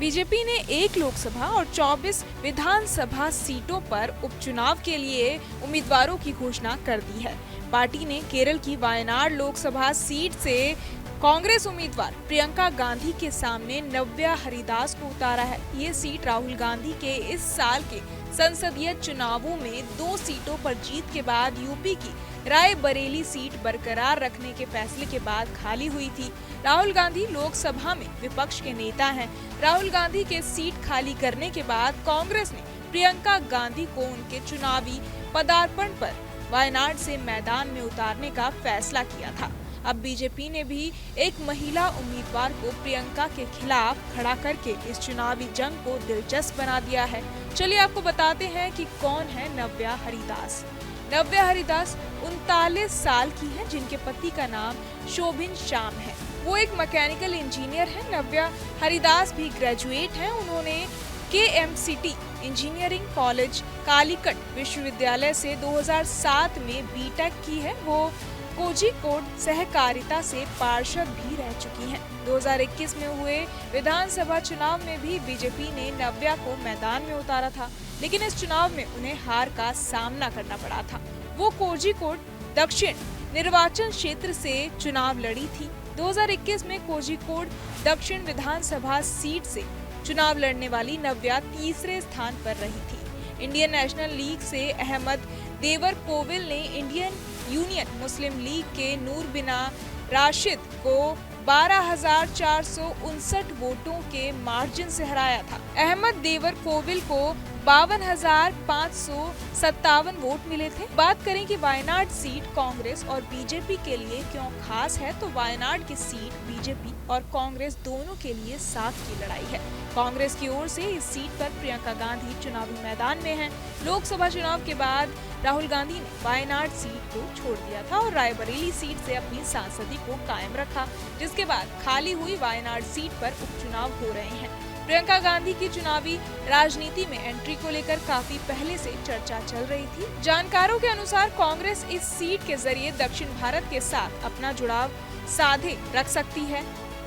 BJP ने 1 लोकसभा और 24 विधानसभा सीटों पर उपचुनाव के लिए उम्मीदवारों की घोषणा कर दी है। पार्टी ने केरल की वायनाड लोकसभा सीट से कांग्रेस उम्मीदवार प्रियंका गांधी के सामने नव्या हरिदास को उतारा है। ये सीट राहुल गांधी के इस साल के संसदीय चुनावों में 2 सीटों पर जीत के बाद यूपी की रायबरेली सीट बरकरार रखने के फैसले के बाद खाली हुई थी। राहुल गांधी लोकसभा में विपक्ष के नेता हैं। राहुल गांधी के सीट खाली करने के बाद कांग्रेस ने प्रियंका गांधी को उनके चुनावी पदार्पण पर वायनाड से मैदान में उतारने का फैसला किया था। अब बीजेपी ने भी एक महिला उम्मीदवार को प्रियंका के खिलाफ खड़ा करके इस चुनावी जंग को दिलचस्प बना दिया है। चलिए आपको बताते हैं कि कौन है नव्या हरिदास। नव्या हरिदास 39 साल की है, जिनके पति का नाम शोभिन श्याम है। वो एक मैकेनिकल इंजीनियर है। नव्या हरिदास भी ग्रेजुएट हैं। उन्होंने KMCT इंजीनियरिंग कॉलेज कालीकट विश्वविद्यालय से 2007 में बीटेक की है। वो कोझिकोड सहकारिता से पार्षद भी रह चुकी हैं। 2021 में हुए विधानसभा चुनाव में भी बीजेपी ने नव्या को मैदान में उतारा था, लेकिन इस चुनाव में उन्हें हार का सामना करना पड़ा था। वो कोझिकोड दक्षिण निर्वाचन क्षेत्र से चुनाव लड़ी थी। 2021 में कोझिकोड दक्षिण विधानसभा सीट से चुनाव लड़ने वाली नव्या तीसरे स्थान पर रही थी। इंडियन नेशनल लीग से अहमद देवर कोविल ने इंडियन यूनियन मुस्लिम लीग के नूरबिना राशिद को 12,459 वोटों के मार्जिन से हराया था। अहमद देवर कोविल को 52,557 वोट मिले थे। बात करें कि वायनाड सीट कांग्रेस और बीजेपी के लिए क्यों खास है, तो वायनाड की सीट बीजेपी और कांग्रेस दोनों के लिए साथ की लड़ाई है। कांग्रेस की ओर से इस सीट पर प्रियंका गांधी चुनावी मैदान में हैं। लोकसभा चुनाव के बाद राहुल गांधी ने वायनाड सीट को छोड़ दिया था और रायबरेली सीट से अपनी सांसदी को कायम रखा, जिसके बाद खाली हुई वायनाड सीट पर उपचुनाव हो रहे हैं। प्रियंका गांधी की चुनावी राजनीति में एंट्री को लेकर काफी पहले से चर्चा चल रही थी। जानकारों के अनुसार कांग्रेस इस सीट के जरिए दक्षिण भारत के साथ अपना जुड़ाव साधे रख सकती है।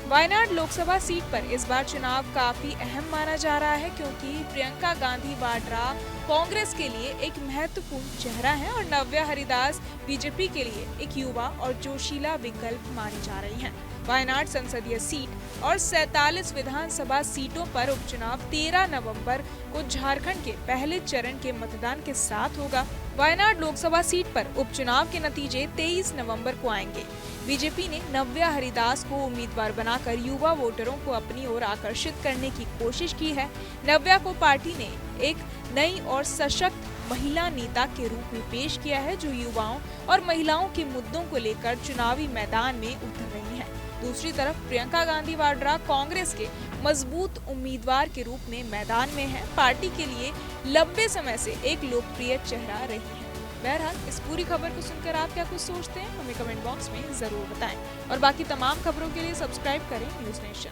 वायनाड लोकसभा सीट पर इस बार चुनाव काफी अहम माना जा रहा है, क्योंकि प्रियंका गांधी वाड्रा कांग्रेस के लिए एक महत्वपूर्ण चेहरा है और नव्या हरिदास बीजेपी के लिए एक युवा और जोशीला विकल्प मानी जा रही हैं। वायनाड संसदीय सीट और 47 विधानसभा सीटों पर उपचुनाव 13 नवंबर को झारखंड के पहले चरण के मतदान के साथ होगा। वायनाड लोकसभा सीट पर उपचुनाव के नतीजे 23 नवंबर को आएंगे। बीजेपी ने नव्या हरिदास को उम्मीदवार बनाकर युवा वोटरों को अपनी ओर आकर्षित करने की कोशिश की है। नव्या को पार्टी ने एक नई और सशक्त महिला नेता के रूप में पेश किया है, जो युवाओं और महिलाओं के मुद्दों को लेकर चुनावी मैदान में उतर रही हैं। दूसरी तरफ प्रियंका गांधी वाड्रा कांग्रेस के मजबूत उम्मीदवार के रूप में मैदान में है। पार्टी के लिए लंबे समय से एक लोकप्रिय चेहरा रही है। बहरहाल इस पूरी खबर को सुनकर आप क्या कुछ सोचते हैं, हमें कमेंट बॉक्स में जरूर बताएं और बाकी तमाम खबरों के लिए सब्सक्राइब करें न्यूज नेशन।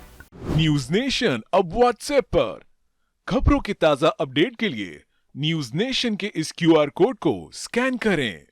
न्यूज नेशन अब व्हाट्सएप पर खबरों की ताजा अपडेट के लिए न्यूज नेशन के इस QR कोड को स्कैन करें।